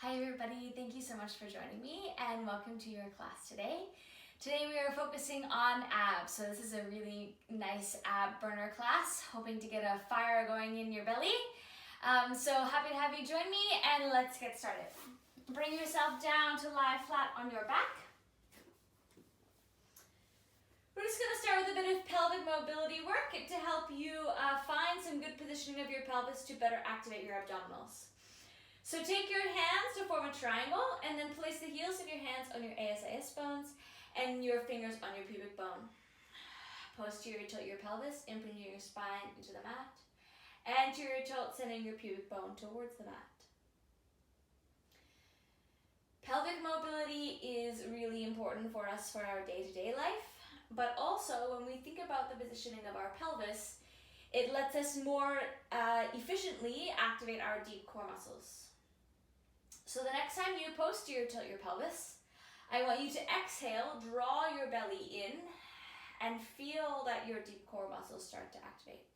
Hi everybody, thank you so much for joining me and welcome to your class today. Today we are focusing on abs, so this is a really nice ab burner class, hoping to get a fire going in your belly. So happy to have you join me and let's get started. Bring yourself down to lie flat on your back. We're just going to start with a bit of pelvic mobility work to help you find some good positioning of your pelvis to better activate your abdominals. So take your hands to form a triangle and then place the heels of your hands on your ASIS bones and your fingers on your pubic bone. Posterior tilt your pelvis, impinging your spine into the mat. Anterior tilt, sending your pubic bone towards the mat. Pelvic mobility is really important for us for our day-to-day life, but also when we think about the positioning of our pelvis, it lets us more efficiently activate our deep core muscles. So the next time you posterior tilt your pelvis, I want you to exhale, draw your belly in, and feel that your deep core muscles start to activate.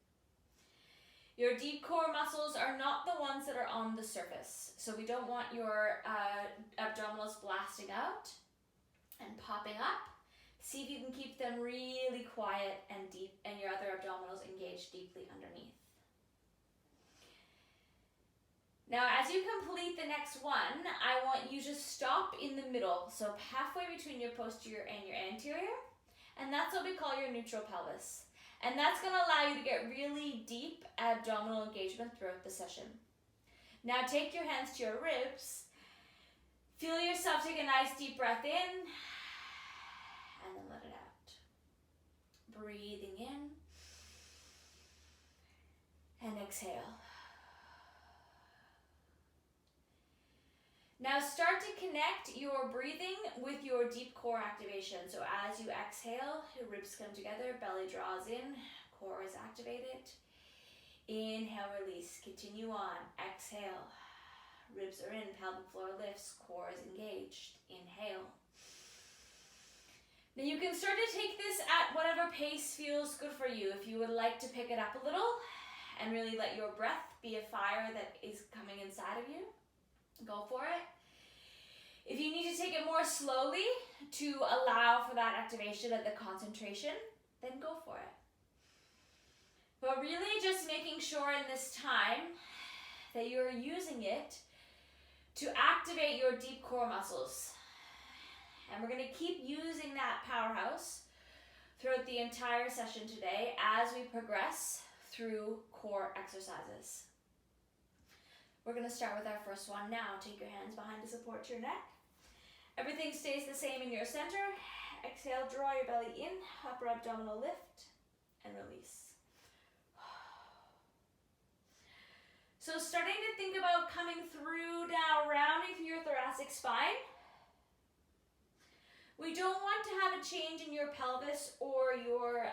Your deep core muscles are not the ones that are on the surface. So we don't want your abdominals blasting out and popping up. See if you can keep them really quiet and deep and your other abdominals engaged deeply underneath. Now, as you complete the next one, I want you to stop in the middle, so halfway between your posterior and your anterior, and that's what we call your neutral pelvis. And that's going to allow you to get really deep abdominal engagement throughout the session. Now, take your hands to your ribs, feel yourself take a nice deep breath in, and then let it out. Breathing in, and exhale. Now start to connect your breathing with your deep core activation. So as you exhale, your ribs come together, belly draws in, core is activated. Inhale, release, continue on. Exhale, ribs are in, pelvic floor lifts, core is engaged. Inhale. Now you can start to take this at whatever pace feels good for you. If you would like to pick it up a little and really let your breath be a fire that is coming inside of you, go for it. If you need to take it more slowly to allow for that activation and the concentration, then go for it. But really just making sure in this time that you're using it to activate your deep core muscles. And we're going to keep using that powerhouse throughout the entire session today as we progress through core exercises. We're going to start with our first one now. Take your hands behind to support your neck. Everything stays the same in your center. Exhale, draw your belly in, upper abdominal lift, and release. So starting to think about coming through now, rounding through your thoracic spine. We don't want to have a change in your pelvis or your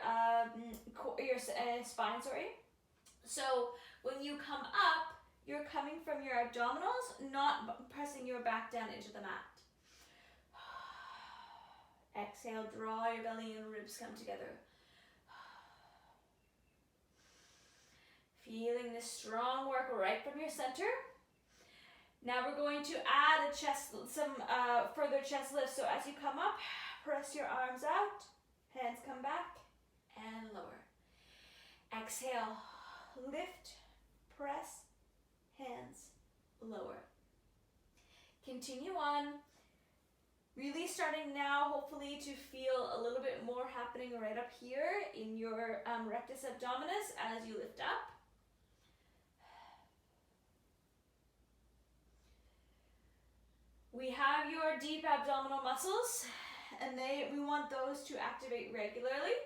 spine, So when you come up, you're coming from your abdominals, not pressing your back down into the mat. Exhale, draw your belly and ribs come together. Feeling this strong work right from your center. Now we're going to add some further chest lifts. So as you come up, press your arms out, hands come back, and lower. Exhale, lift, press, hands, lower. Continue on. Really starting now, hopefully, to feel a little bit more happening right up here in your rectus abdominis as you lift up. We have your deep abdominal muscles, and we want those to activate regularly.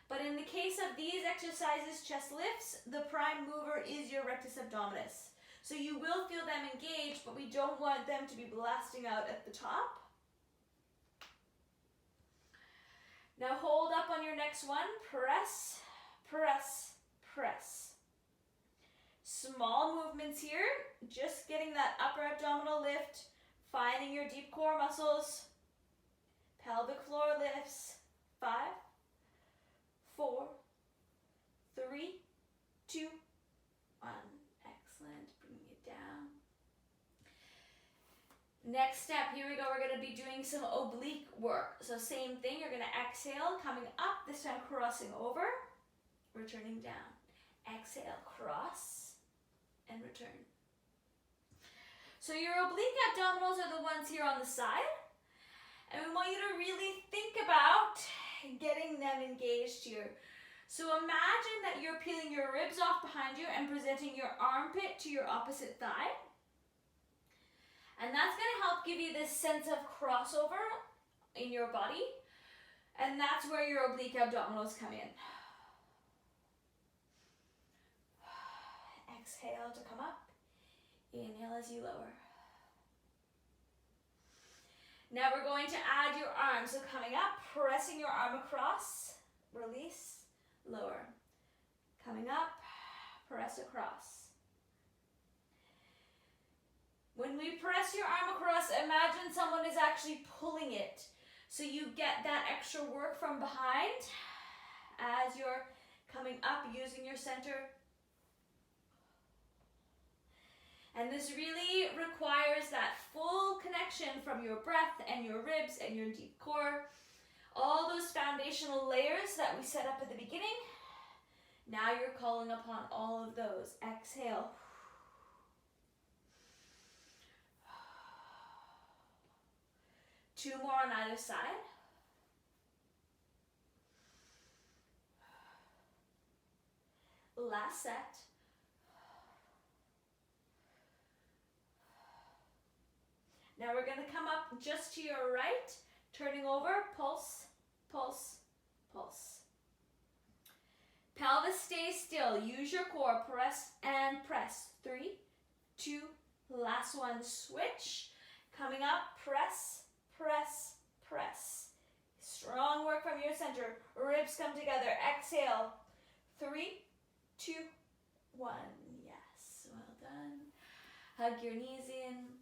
But in the case of these exercises, chest lifts, the prime mover is your rectus abdominis. So you will feel them engaged, but we don't want them to be blasting out at the top. Now hold up on your next one. Press, press, press. Small movements here, just getting that upper abdominal lift, finding your deep core muscles. Pelvic floor lifts. 5, 4, 3, 2, 1. Excellent. Bringing it down. Next step, here we go, we're going to be doing some oblique work. So same thing, you're going to exhale, coming up, this time crossing over, returning down. Exhale, cross, and return. So your oblique abdominals are the ones here on the side, and we want you to really think about getting them engaged here. So imagine that you're peeling your ribs off behind you and presenting your armpit to your opposite thigh. And that's going to help give you this sense of crossover in your body. And that's where your oblique abdominals come in. Exhale to come up. Inhale as you lower. Now we're going to add your arms. So coming up, pressing your arm across. Release, lower. Coming up, press across. When we press your arm across, imagine someone is actually pulling it. So you get that extra work from behind as you're coming up using your center. And this really requires that full connection from your breath and your ribs and your deep core. All those foundational layers that we set up at the beginning. Now you're calling upon all of those. Exhale. Two more on either side. Last set. Now we're going to come up just to your right, turning over, pulse, pulse, pulse. Pelvis stays still. Use your core. Press and press. 3, 2, last one. Switch. Coming up, press, press, press. Strong work from your center. Ribs come together. Exhale. 3, 2, 1. Yes, well done. Hug your knees in.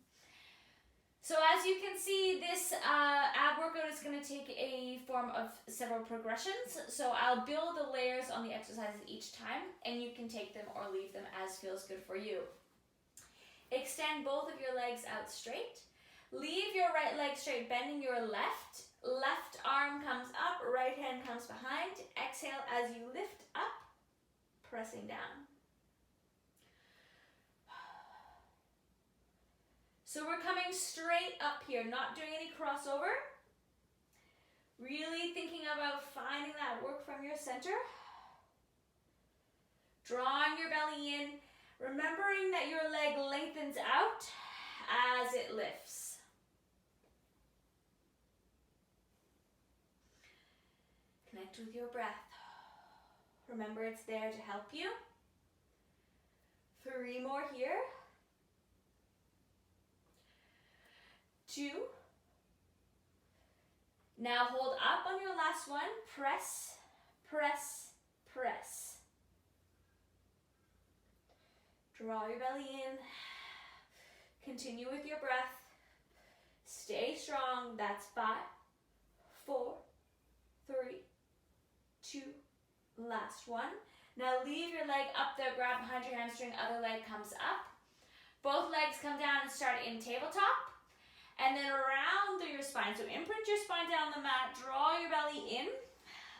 So as you can see, this ab workout is going to take a form of several progressions. So I'll build the layers on the exercises each time, and you can take them or leave them as feels good for you. Extend both of your legs out straight. Leave your right leg straight, bending your left. Left arm comes up, right hand comes behind. Exhale as you lift up, pressing down. So we're coming straight up here, not doing any crossover. Really thinking about finding that work from your center. Drawing your belly in, remembering that your leg lengthens out as it lifts. Connect with your breath. Remember it's there to help you. 3 more here. 2. Now hold up on your last one. Press, press, press. Draw your belly in. Continue with your breath. Stay strong. That's 5, 4, 3, 2, last one. Now leave your leg up there. Grab behind your hamstring. Other leg comes up. Both legs come down and start in tabletop. And then around through your spine. So imprint your spine down the mat. Draw your belly in.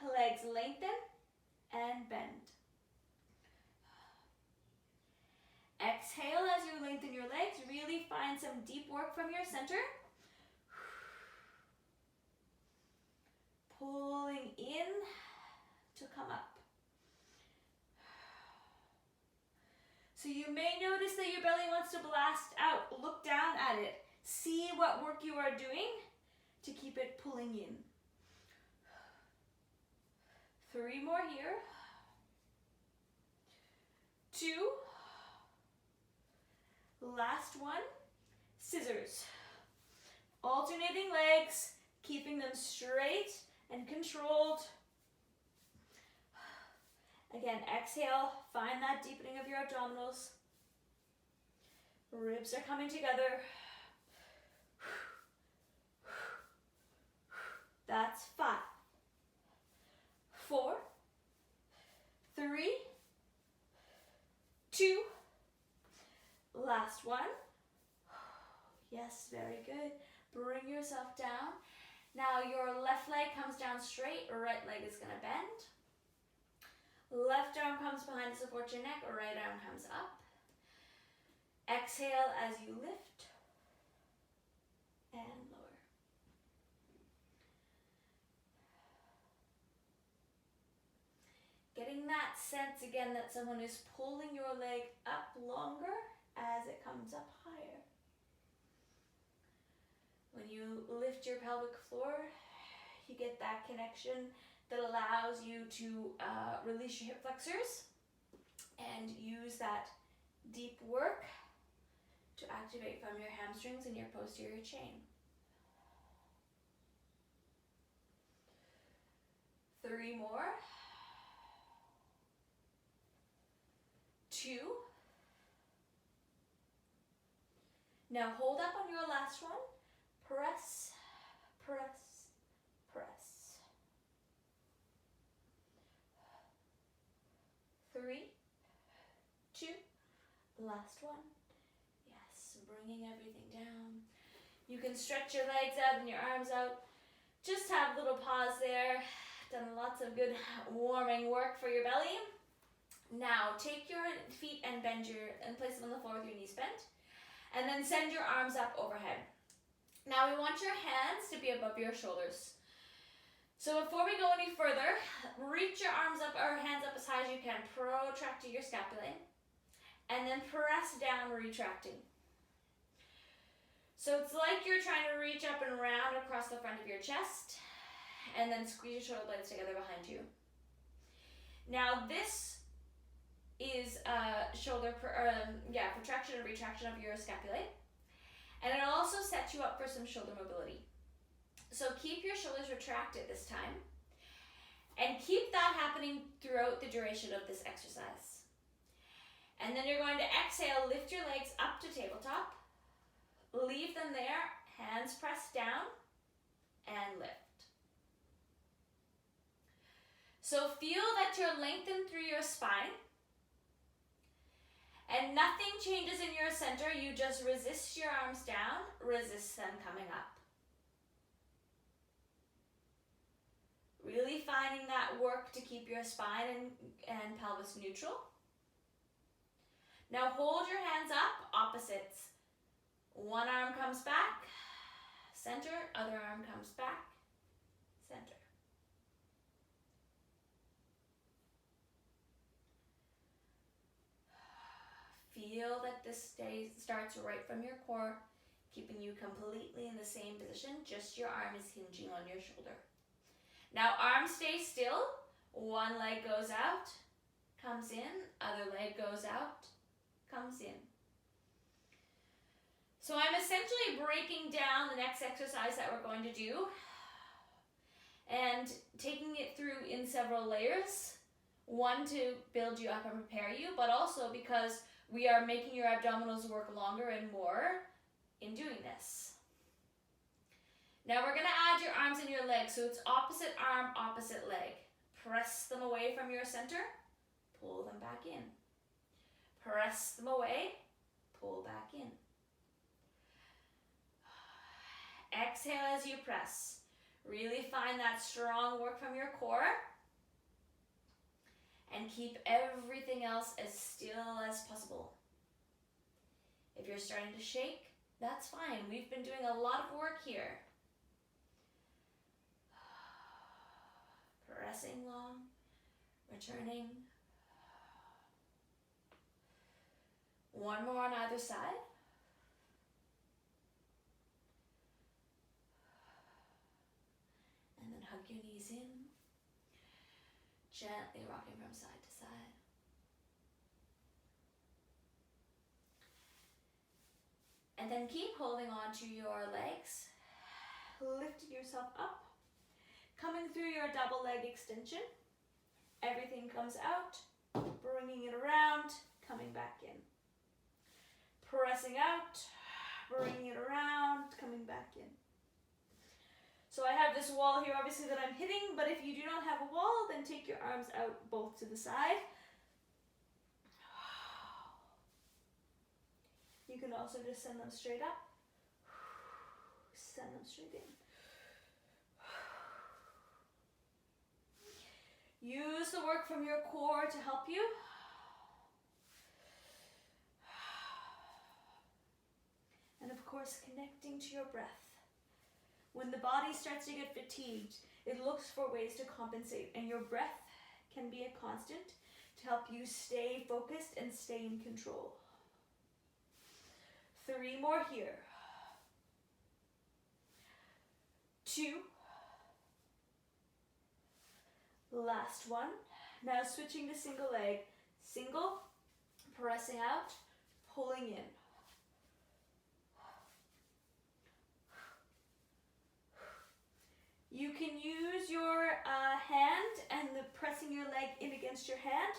Legs lengthen and bend. Exhale as you lengthen your legs. Really find some deep work from your center. Pulling in to come up. So you may notice that your belly wants to blast out. Look down at it. See what work you are doing to keep it pulling in. 3 more here. 2. Last one. Scissors. Alternating legs, keeping them straight and controlled. Again, exhale, find that deepening of your abdominals. Ribs are coming together. That's 5, 4, 3, 2, last one. Yes, very good. Bring yourself down. Now your left leg comes down straight, right leg is going to bend. Left arm comes behind to support your neck, right arm comes up. Exhale as you lift and lower. Getting that sense again that someone is pulling your leg up longer as it comes up higher. When you lift your pelvic floor, you get that connection that allows you to release your hip flexors and use that deep work to activate from your hamstrings and your posterior chain. 3 more. 2. Now hold up on your last one. Press, press, press. 3, 2, last one. Yes, bringing everything down. You can stretch your legs out and your arms out. Just have a little pause there. Done lots of good warming work for your belly. Now take your feet and place them on the floor with your knees bent. And then send your arms up overhead. Now we want your hands to be above your shoulders. So before we go any further, reach your arms up or hands up as high as you can. Protract to your scapulae. And then press down, retracting. So it's like you're trying to reach up and round across the front of your chest. And then squeeze your shoulder blades together behind you. Now this is protraction and retraction of your scapulae. And it'll also set you up for some shoulder mobility. So keep your shoulders retracted this time. And keep that happening throughout the duration of this exercise. And then you're going to exhale, lift your legs up to tabletop. Leave them there, hands pressed down, and lift. So feel that you're lengthened through your spine. And nothing changes in your center, you just resist your arms down, resist them coming up. Really finding that work to keep your spine and pelvis neutral. Now hold your hands up, opposites. One arm comes back, center, other arm comes back, center. Feel that this starts right from your core, keeping you completely in the same position, just your arm is hinging on your shoulder. Now arms stay still, one leg goes out, comes in, other leg goes out, comes in. So I'm essentially breaking down the next exercise that we're going to do and taking it through in several layers. One, to build you up and prepare you, but also because we are making your abdominals work longer and more in doing this. Now we're going to add your arms and your legs, so it's opposite arm, opposite leg. Press them away from your center, pull them back in. Press them away, pull back in. Exhale as you press. Really find that strong work from your core. And keep everything else as still as possible. If you're starting to shake, that's fine. We've been doing a lot of work here. Pressing long, returning. One more on either side. And then hug your knees in. Gently rocking from side to side. And then keep holding on to your legs, lifting yourself up, coming through your double leg extension. Everything comes out, bringing it around, coming back in. Pressing out, bringing it around, coming back in. So I have this wall here, obviously, that I'm hitting, but if you do not have a wall, then take your arms out both to the side. You can also just send them straight up. send them straight in. Use the work from your core to help you. And of course, connecting to your breath. When the body starts to get fatigued, it looks for ways to compensate, and your breath can be a constant to help you stay focused and stay in control. 3 more here. 2. Last one. Now switching to single leg. Single, pressing out, pulling in. You can use your hand and pressing your leg in against your hand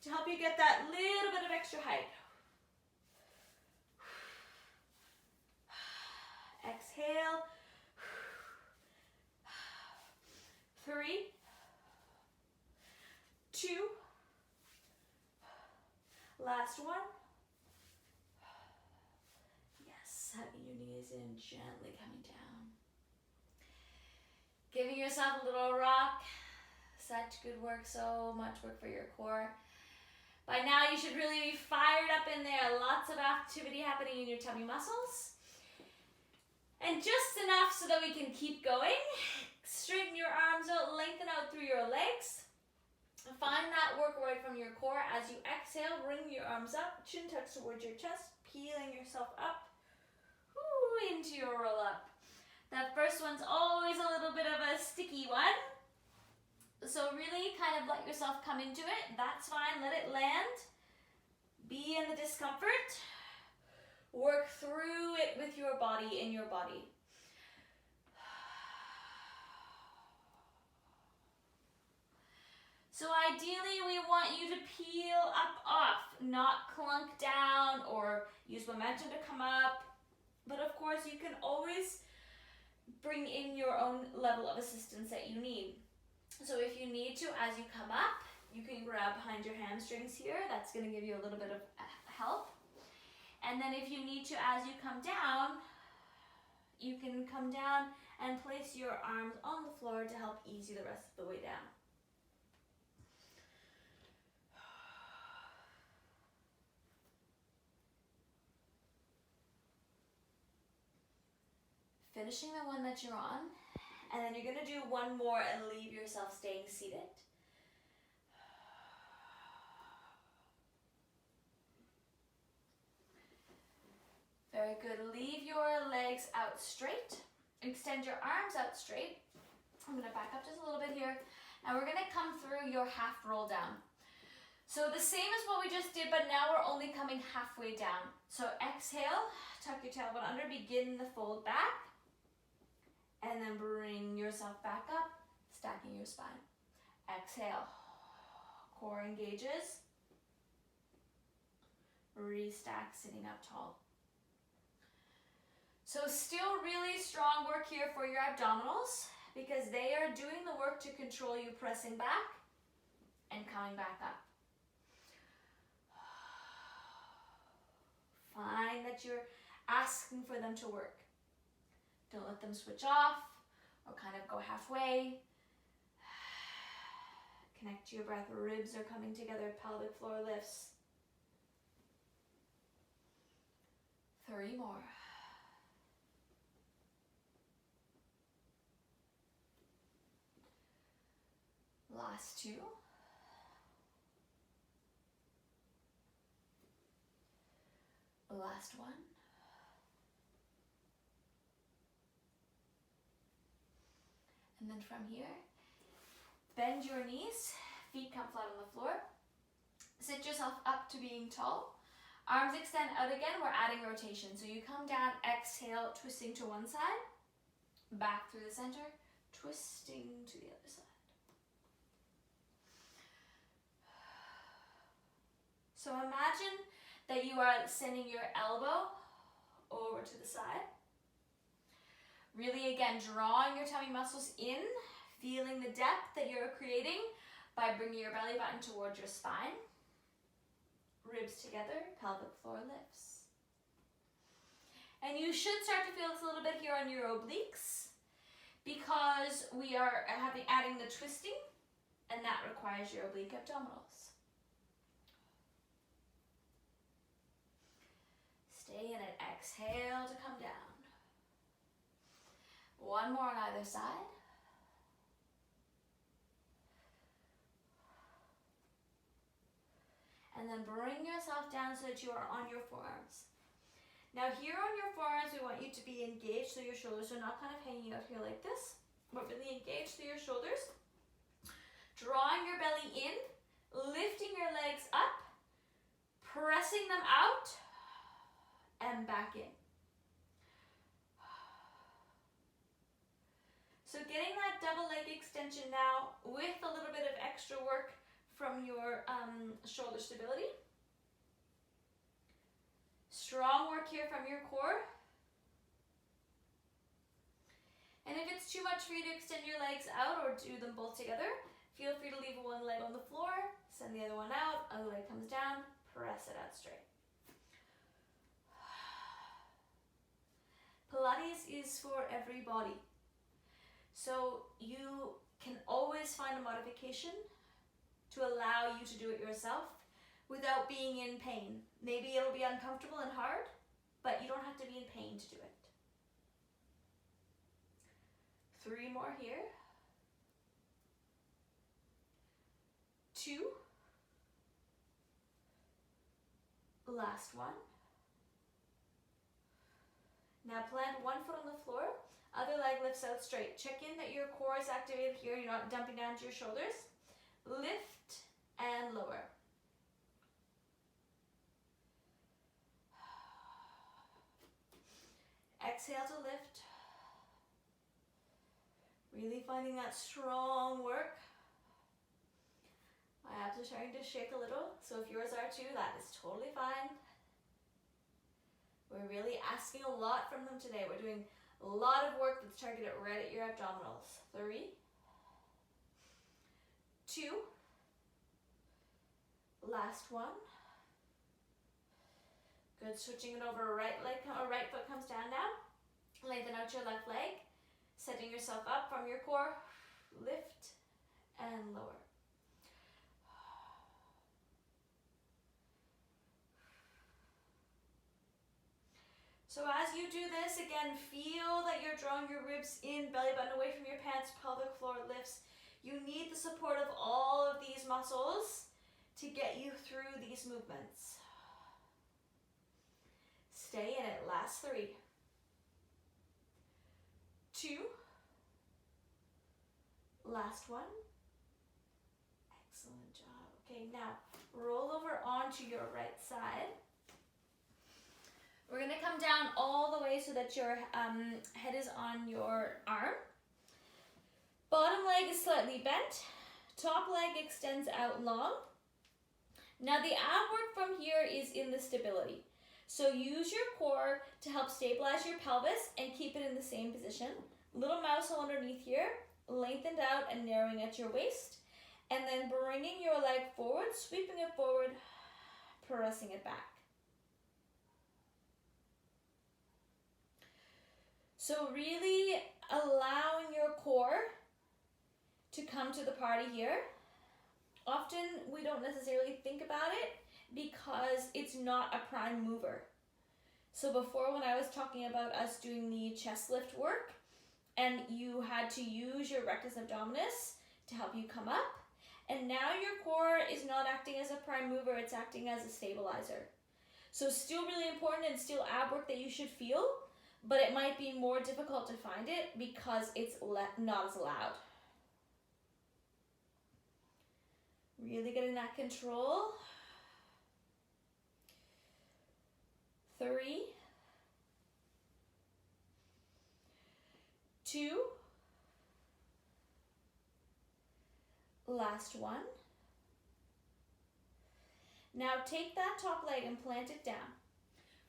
to help you get that little bit of extra height. Exhale. 3, 2, last one. Yes, hugging your knees in, gently coming down. Giving yourself a little rock. Such good work, so much work for your core. By now you should really be fired up in there. Lots of activity happening in your tummy muscles. And just enough so that we can keep going. Straighten your arms out, lengthen out through your legs. Find that work right from your core. As you exhale, bring your arms up, chin tucks towards your chest, peeling yourself up into your roll up. That first one's always a little bit of a sticky one. So really kind of let yourself come into it. That's fine, let it land. Be in the discomfort. Work through it with your body, in your body. So ideally we want you to peel up off, not clunk down or use momentum to come up. But of course you can always bring in your own level of assistance that you need. So if you need to, as you come up, you can grab behind your hamstrings here. That's going to give you a little bit of help. And then if you need to, as you come down, you can come down and place your arms on the floor to help ease you the rest of the way down. Finishing the one that you're on, and then you're going to do one more and leave yourself staying seated. Very good. Leave your legs out straight. Extend your arms out straight. I'm going to back up just a little bit here. Now we're going to come through your half roll down. So the same as what we just did, but now we're only coming halfway down. So exhale, tuck your tailbone under, begin the fold back. And then bring yourself back up, stacking your spine. Exhale, core engages. Restack, sitting up tall. So still really strong work here for your abdominals because they are doing the work to control you pressing back and coming back up. Find that you're asking for them to work. Don't let them switch off or kind of go halfway. Connect to your breath. Ribs are coming together. Pelvic floor lifts. 3 more. Last 2. Last 1. And then from here, bend your knees, feet come flat on the floor. Sit yourself up to being tall. Arms extend out again, we're adding rotation. So you come down, exhale, twisting to one side, back through the center, twisting to the other side. So imagine that you are sending your elbow over to the side. Really, again, drawing your tummy muscles in, feeling the depth that you're creating by bringing your belly button towards your spine. Ribs together, pelvic floor lifts. And you should start to feel this a little bit here on your obliques because we are adding the twisting, and that requires your oblique abdominals. Stay in it. Exhale to come down. One more on either side. And then bring yourself down so that you are on your forearms. Now here on your forearms, we want you to be engaged so your shoulders are not kind of hanging out here like this, but really engaged through your shoulders. Drawing your belly in, lifting your legs up, pressing them out, and back in. So getting that double leg extension now with a little bit of extra work from your shoulder stability. Strong work here from your core. And if it's too much for you to extend your legs out or do them both together, feel free to leave one leg on the floor, send the other one out, other leg comes down, press it out straight. Pilates is for every body. So you can always find a modification to allow you to do it yourself without being in pain. Maybe it'll be uncomfortable and hard, but you don't have to be in pain to do it. 3 more here. 2. Last one. Now plant one foot on the floor, other leg lifts out straight. Check in that your core is activated here, you're not dumping down to your shoulders. Lift and lower. Exhale to lift. Really finding that strong work. My abs are starting to shake a little, so if yours are too, that is totally fine. We're really asking a lot from them today. We're doing a lot of work that's targeted right at your abdominals. 3, 2, last one. Good, switching it over, right foot comes down now. Lengthen out your left leg, setting yourself up from your core, lift and lower. So as you do this, again, feel that you're drawing your ribs in, belly button away from your pants, pelvic floor lifts. You need the support of all of these muscles to get you through these movements. Stay in it. Last 3. 2. Last one. Excellent job. Okay, now roll over onto your right side. We're going to come down all the way so that your head is on your arm. Bottom leg is slightly bent. Top leg extends out long. Now the ab work from here is in the stability. So use your core to help stabilize your pelvis and keep it in the same position. Little mouse hole underneath here, lengthened out and narrowing at your waist. And then bringing your leg forward, sweeping it forward, pressing it back. So really allowing your core to come to the party here. Often we don't necessarily think about it because it's not a prime mover. So before, when I was talking about us doing the chest lift work and you had to use your rectus abdominis to help you come up, and now your core is not acting as a prime mover, it's acting as a stabilizer. So still really important and still ab work that you should feel, but it might be more difficult to find it because it's not as loud. Really getting that control. 3, 2, last one. Now take that top leg and plant it down.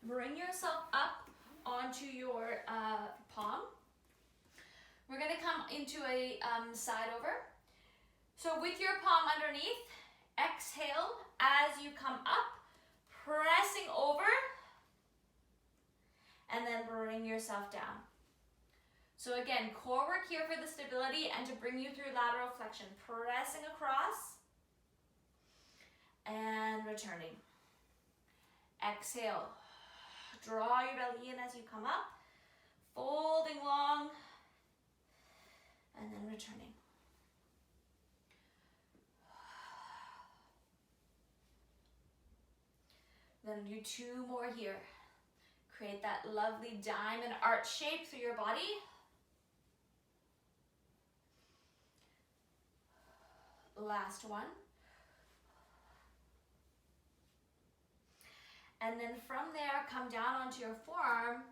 Bring yourself up onto your palm. We're going to come into a side over. So with your palm underneath, exhale as you come up, pressing over and then bring yourself down. So again, core work here for the stability and to bring you through lateral flexion. Pressing across and returning. Exhale. Draw your belly in as you come up. Folding long and then returning. Then do 2 more here. Create that lovely diamond arch shape through your body. Last one. And then from there, come down onto your forearm.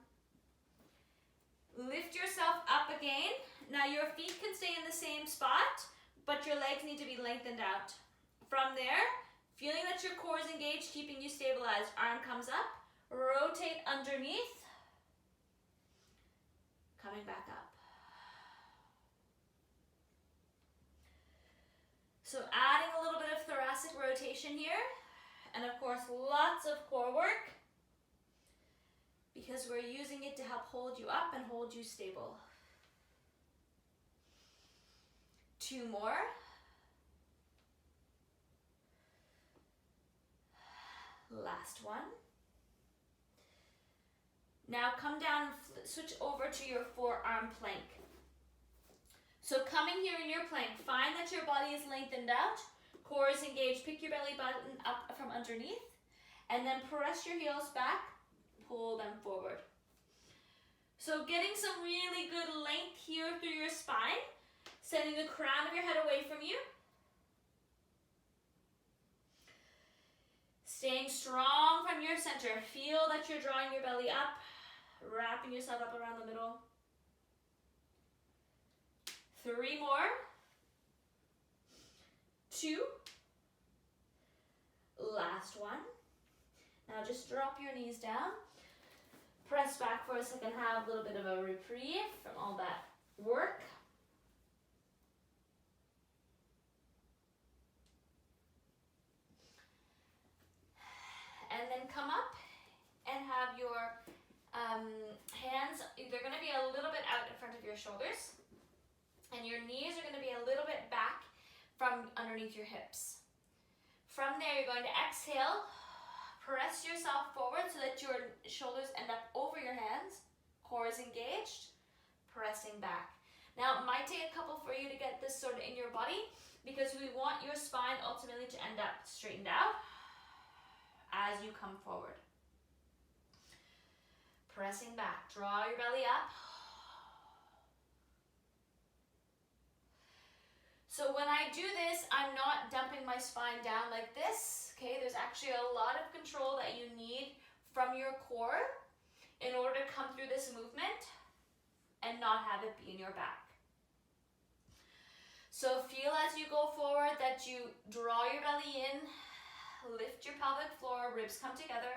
Lift yourself up again. Now your feet can stay in the same spot, but your legs need to be lengthened out. From there, feeling that your core is engaged, keeping you stabilized. Arm comes up, rotate underneath, coming back up. So adding a little bit of thoracic rotation here, and of course lots of core work, because we're using it to help hold you up and hold you stable. 2 more. Last one. Now come down and switch over to your forearm plank. So coming here in your plank, find that your body is lengthened out, core is engaged, pick your belly button up from underneath, and then press your heels back, pull them forward. So getting some really good length here through your spine, sending the crown of your head away from you. Staying strong from your center. Feel that you're drawing your belly up, wrapping yourself up around the middle. 3 more. 2. Last one. Now just drop your knees down. Press back for a second, have a little bit of a reprieve from all that work. And then come up and have your hands, they're going to be a little bit out in front of your shoulders. And your knees are going to be a little bit back from underneath your hips. From there, you're going to exhale, press yourself forward so that your shoulders end up over your hands, core is engaged, pressing back. Now, it might take a couple for you to get this sort of in your body, because we want your spine ultimately to end up straightened out as you come forward. Pressing back, draw your belly up. So when I do this, I'm not dumping my spine down like this, okay? There's actually a lot of control that you need from your core in order to come through this movement and not have it be in your back. So feel as you go forward that you draw your belly in, lift your pelvic floor, ribs come together,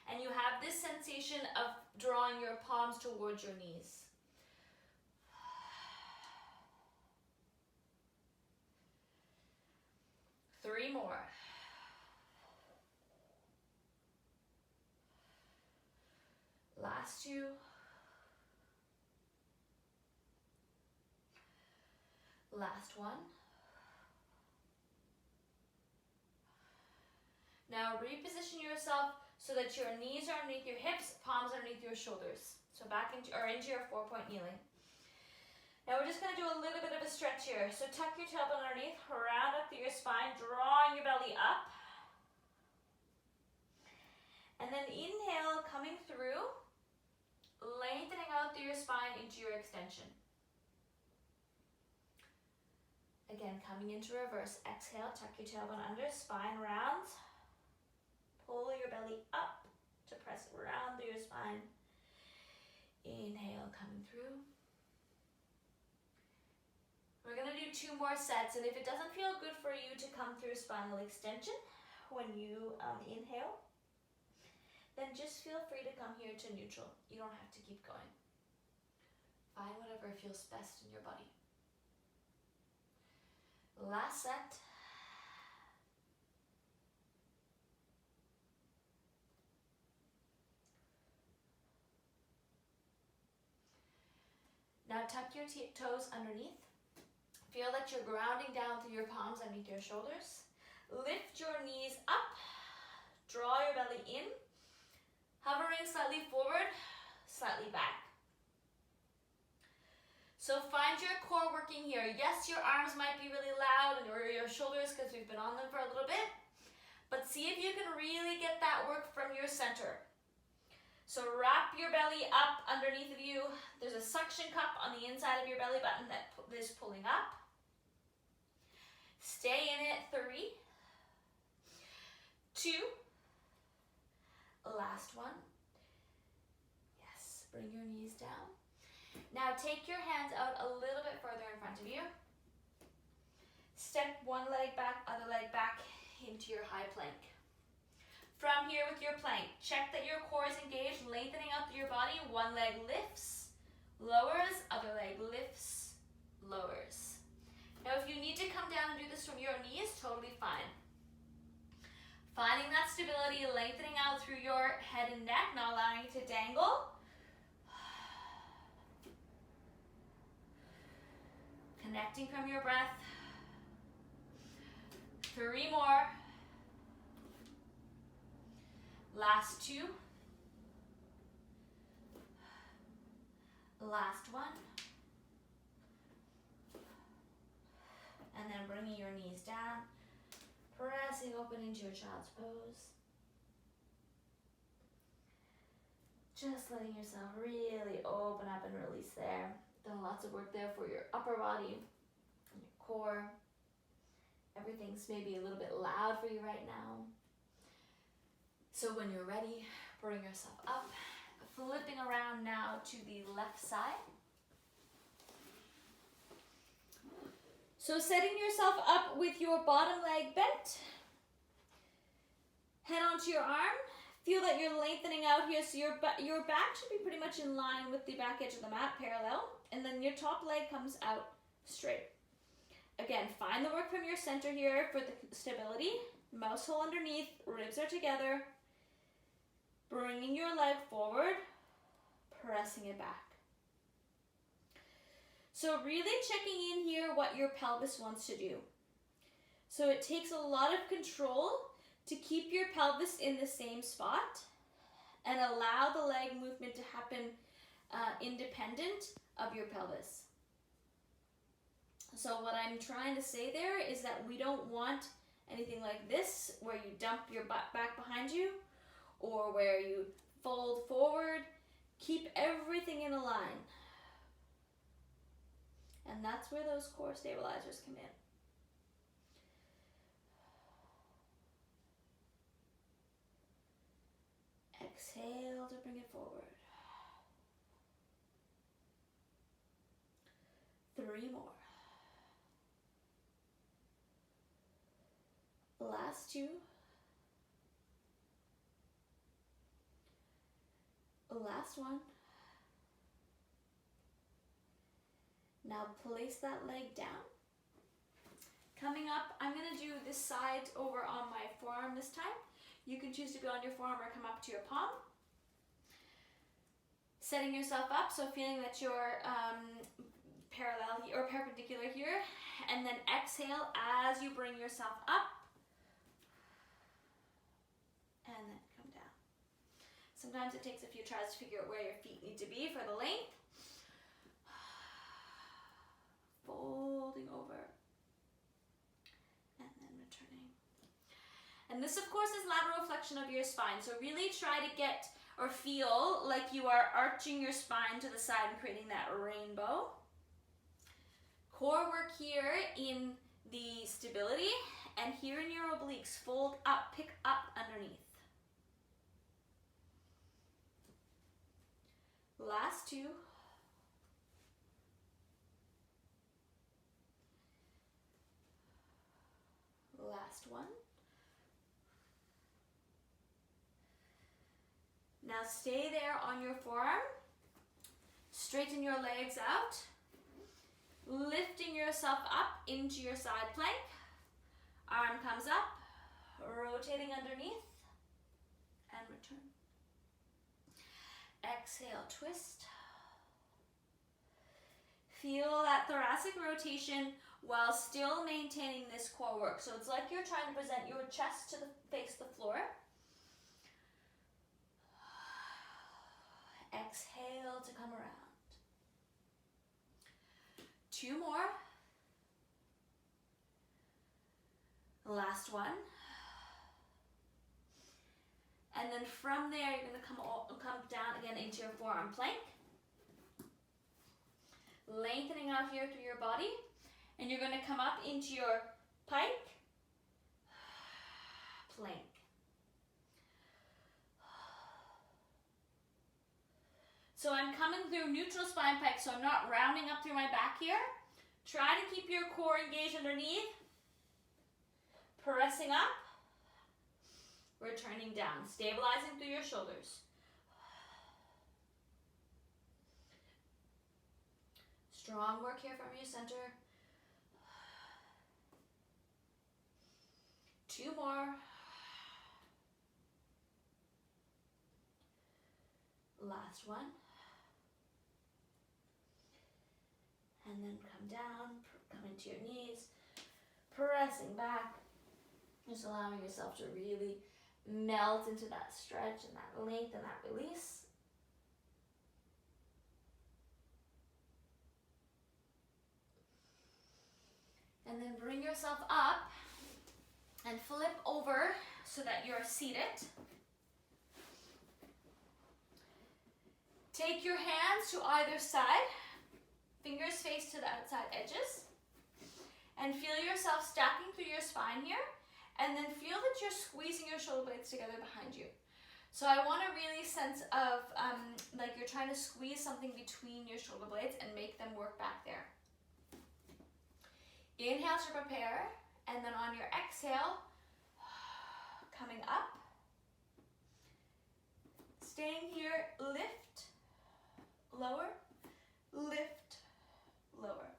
and you have this sensation of drawing your palms towards your knees. Three more. Last 2. Last one. Now reposition yourself so that your knees are underneath your hips, palms underneath your shoulders. So back into your 4-point kneeling. Now we're just going to do a little bit of a stretch here. So tuck your tailbone underneath, round up through your spine, drawing your belly up. And then inhale, coming through, lengthening out through your spine into your extension. Again, coming into reverse. Exhale, tuck your tailbone under, spine rounds. Pull your belly up to press around through your spine. Inhale, coming through. We're going to do 2 more sets, and if it doesn't feel good for you to come through spinal extension when you inhale, then just feel free to come here to neutral. You don't have to keep going. Find whatever feels best in your body. Last set. Now tuck your toes underneath. Feel that you're grounding down through your palms underneath your shoulders. Lift your knees up. Draw your belly in. Hovering slightly forward, slightly back. So find your core working here. Yes, your arms might be really loud, or your shoulders because we've been on them for a little bit. But see if you can really get that work from your center. So wrap your belly up underneath of you. There's a suction cup on the inside of your belly button that is pulling up. Stay in it. 3, 2, last one. Yes, bring your knees down. Now take your hands out a little bit further in front of you. Step one leg back, other leg back into your high plank. From here with your plank, check that your core is engaged, lengthening out through your body. One leg lifts, lowers, other leg lifts, lowers. Now if you need to come down and do this from your knees, totally fine. Finding that stability, lengthening out through your head and neck, not allowing it to dangle. Connecting from your breath. 3 more. Last 2. Last 1. And then bringing your knees down, pressing open into your child's pose. Just letting yourself really open up and release there. Done lots of work there for your upper body and your core. Everything's maybe a little bit loud for you right now. So when you're ready, bring yourself up, flipping around now to the left side. So setting yourself up with your bottom leg bent. Head onto your arm. Feel that you're lengthening out here, so your back should be pretty much in line with the back edge of the mat, parallel. And then your top leg comes out straight. Again, find the work from your center here for the stability. Mouse hole underneath, ribs are together. Bringing your leg forward, pressing it back. So really checking in here what your pelvis wants to do. So it takes a lot of control to keep your pelvis in the same spot and allow the leg movement to happen independent of your pelvis. So what I'm trying to say there is that we don't want anything like this where you dump your butt back behind you or where you fold forward. Keep everything in a line. And that's where those core stabilizers come in. Exhale to bring it forward. 3 more. Last 2. Last 1. Now place that leg down. Coming up, I'm going to do this side over on my forearm this time. You can choose to be on your forearm or come up to your palm. Setting yourself up, so feeling that you're parallel or perpendicular here, and then exhale as you bring yourself up, and then come down. Sometimes it takes a few tries to figure out where your feet need to be for the length. Folding over, and then returning. And this, of course, is lateral flexion of your spine. So really try to get or feel like you are arching your spine to the side and creating that rainbow. Core work here in the stability, and here in your obliques. Fold up, pick up underneath. Last 2. Last 1. Now stay there on your forearm. Straighten your legs out. Lifting yourself up into your side plank. Arm comes up. Rotating underneath. And return. Exhale, twist. Feel that thoracic rotation while still maintaining this core work. So it's like you're trying to present your chest to face the floor. Exhale to come around. 2 more. Last one. And then from there, you're going to come down again into your forearm plank. Lengthening out here through your body. And you're going to come up into your pike, plank. So I'm coming through neutral spine pike, so I'm not rounding up through my back here. Try to keep your core engaged underneath. Pressing up. Returning down. Stabilizing through your shoulders. Strong work here from your center. 2 more. Last one. And then come down, come into your knees, pressing back. Just allowing yourself to really melt into that stretch and that length and that release. And then bring yourself up and flip over so that you're seated. Take your hands to either side, fingers face to the outside edges, and feel yourself stacking through your spine here, and then feel that you're squeezing your shoulder blades together behind you. So I want a really sense of like you're trying to squeeze something between your shoulder blades and make them work back there. Inhale to prepare, and then on your exhale, coming up, staying here, lift, lower, lift, lower.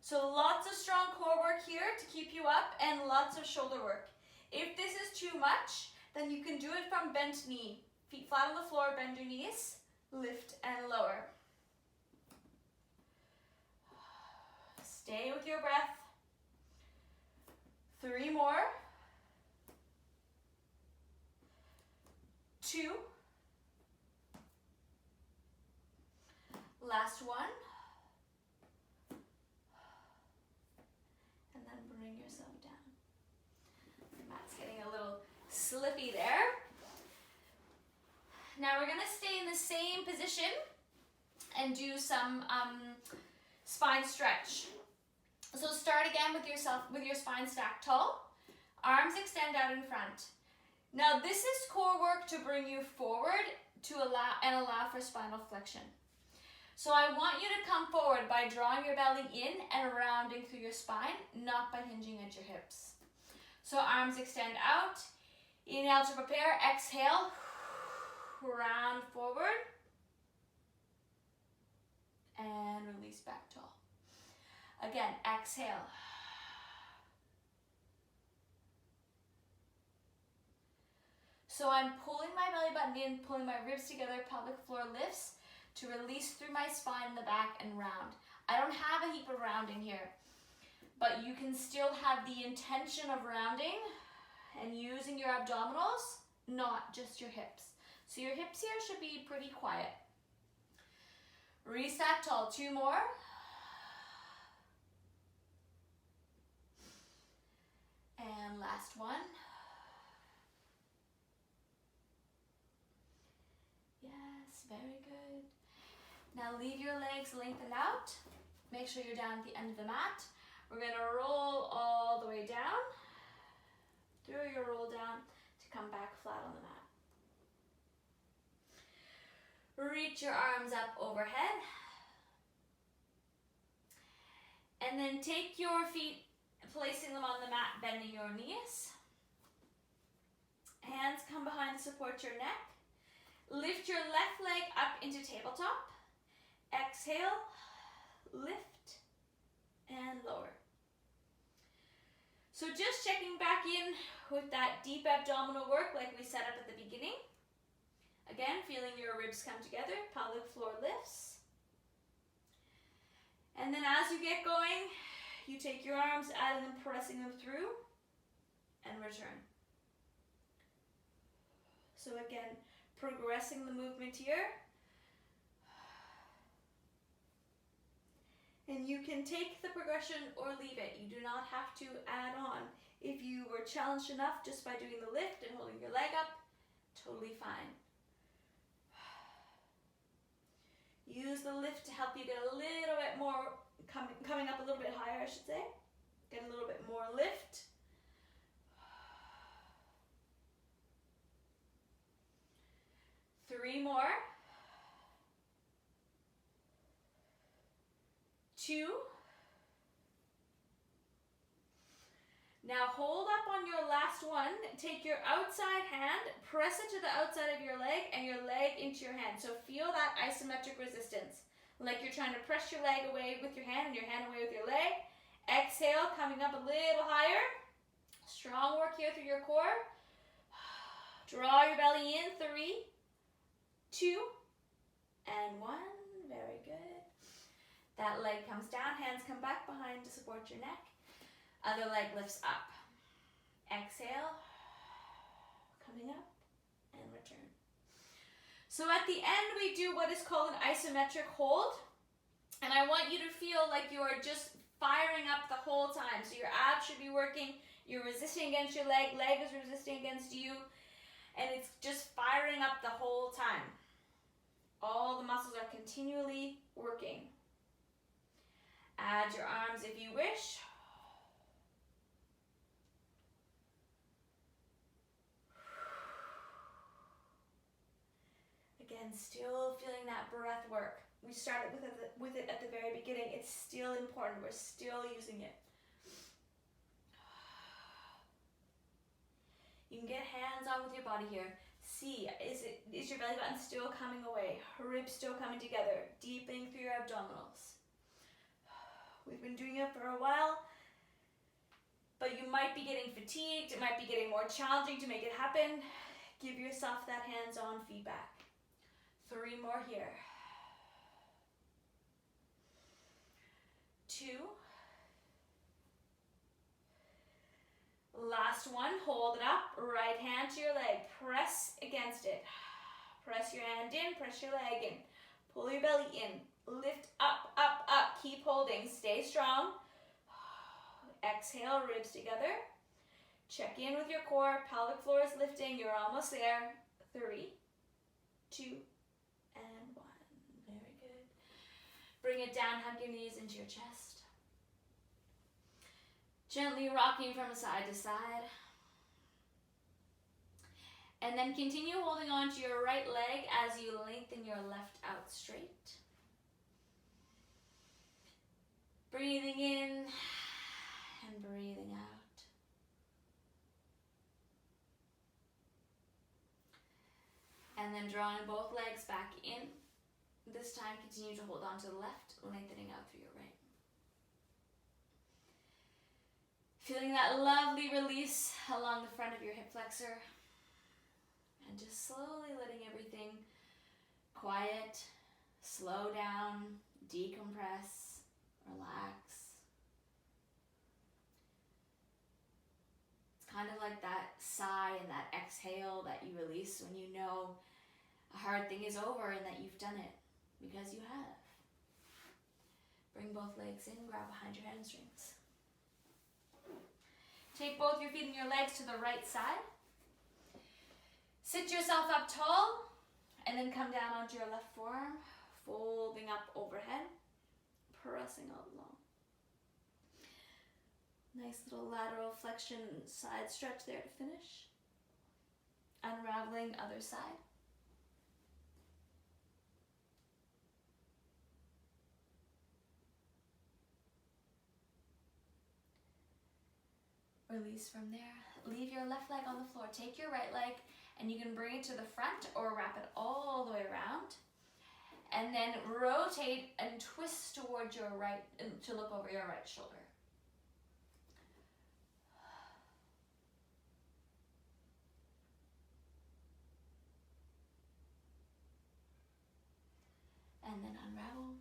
So lots of strong core work here to keep you up and lots of shoulder work. If this is too much, then you can do it from bent knee. Feet flat on the floor, bend your knees, lift and lower. Stay with your breath. 3 more. 2. Last one. And then bring yourself down. The mat's getting a little slippy there. Now we're going to stay in the same position and do some spine stretch. So start again with your spine stacked tall. Arms extend out in front. Now this is core work to bring you forward to allow for spinal flexion. So I want you to come forward by drawing your belly in and rounding through your spine, not by hinging at your hips. So arms extend out. Inhale to prepare. Exhale. Round forward. And release back tall. Again, exhale. So I'm pulling my belly button in, pulling my ribs together, pelvic floor lifts to release through my spine in the back and round. I don't have a heap of rounding here, but you can still have the intention of rounding and using your abdominals, not just your hips. So your hips here should be pretty quiet. Restack tall. 2 more. And last one. Yes, very good. Now leave your legs lengthened out. Make sure you're down at the end of the mat. We're going to roll all the way down. Through your roll down to come back flat on the mat. Reach your arms up overhead. And then take your feet, placing them on the mat, bending your knees. Hands come behind to support your neck. Lift your left leg up into tabletop. Exhale, lift, and lower. So just checking back in with that deep abdominal work like we set up at the beginning. Again, feeling your ribs come together, pelvic floor lifts. And then as you get going, you take your arms, adding them, pressing them through, and return. So again, progressing the movement here. And you can take the progression or leave it. You do not have to add on. If you were challenged enough just by doing the lift and holding your leg up, totally fine. Use the lift to help you get a little bit more, coming up a little bit higher, I should say. Get a little bit more lift. Three more. 2. Now hold up on your last one. Take your outside hand, press it to the outside of your leg and your leg into your hand. So feel that isometric resistance. Like you're trying to press your leg away with your hand and your hand away with your leg. Exhale, coming up a little higher. Strong work here through your core. Draw your belly in. 3, 2, and 1. Very good. That leg comes down, hands come back behind to support your neck. Other leg lifts up. Exhale, coming up, and return. So at the end, we do what is called an isometric hold. And I want you to feel like you are just firing up the whole time. So your abs should be working, you're resisting against your leg, leg is resisting against you, and it's just firing up the whole time. All the muscles are continually working. Add your arms if you wish. Again, still feeling that breath work. We started with it at the very beginning. It's still important. We're still using it. You can get hands on with your body here. See, is your belly button still coming away? Ribs still coming together, deepening through your abdominals. We've been doing it for a while, but you might be getting fatigued. It might be getting more challenging to make it happen. Give yourself that hands-on feedback. 3 more here. 2. Last one, hold it up. Right hand to your leg. Press against it. Press your hand in, press your leg in. Pull your belly in. Lift up, up, up. Keep holding. Stay strong. Exhale, ribs together. Check in with your core. Pelvic floor is lifting. You're almost there. 3, 2, and 1. Very good. Bring it down. Hug your knees into your chest. Gently rocking from side to side. And then continue holding on to your right leg as you lengthen your left out straight. Breathing in and breathing out. And then drawing both legs back in. This time continue to hold on to the left, lengthening out through your right. Feeling that lovely release along the front of your hip flexor. And just slowly letting everything quiet, slow down, decompress, relax. It's kind of like that sigh and that exhale that you release when you know a hard thing is over and that you've done it, because you have. Bring both legs in, grab behind your hamstrings. Take both your feet and your legs to the right side. Sit yourself up tall, and then come down onto your left forearm, folding up overhead, pressing out long. Nice little lateral flexion side stretch there to finish. Unraveling other side. Release from there. Leave your left leg on the floor. Take your right leg and you can bring it to the front or wrap it all the way around. And then rotate and twist towards your right, to look over your right shoulder. And then unravel.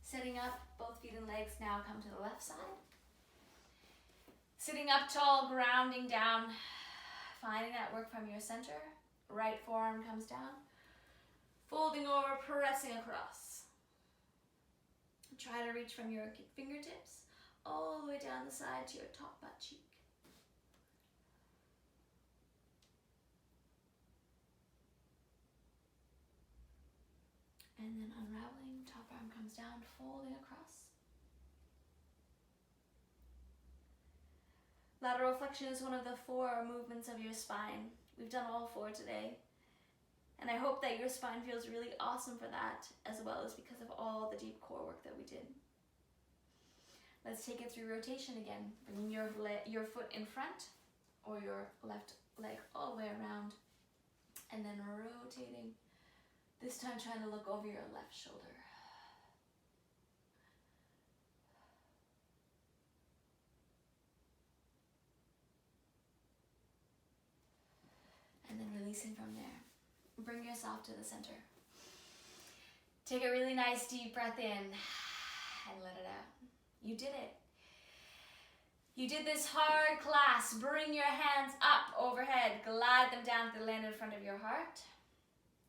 Sitting up, both feet and legs now come to the left side. Sitting up tall, grounding down, finding that work from your center. Right forearm comes down. Folding over, pressing across. Try to reach from your fingertips all the way down the side to your top butt cheek. And then unraveling, top arm comes down, folding across. Lateral flexion is one of the 4 movements of your spine. We've done all 4 today. And I hope that your spine feels really awesome for that, as well as because of all the deep core work that we did. Let's take it through rotation again. Bringing your foot in front, or your left leg all the way around, and then rotating. This time trying to look over your left shoulder. And then releasing from there. Bring yourself to the center. Take a really nice deep breath in and let it out. You did it. You did this hard class. Bring your hands up overhead. Glide them down to the land in front of your heart,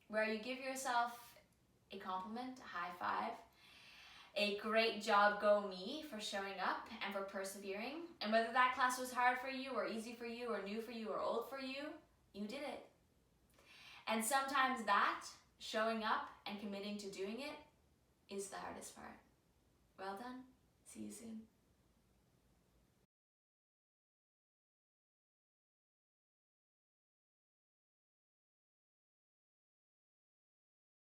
where you give yourself a compliment, a high five, a great job, go me, for showing up and for persevering. And whether that class was hard for you or easy for you or new for you or old for you, you did it. And sometimes that, showing up and committing to doing it, is the hardest part. Well done. See you soon.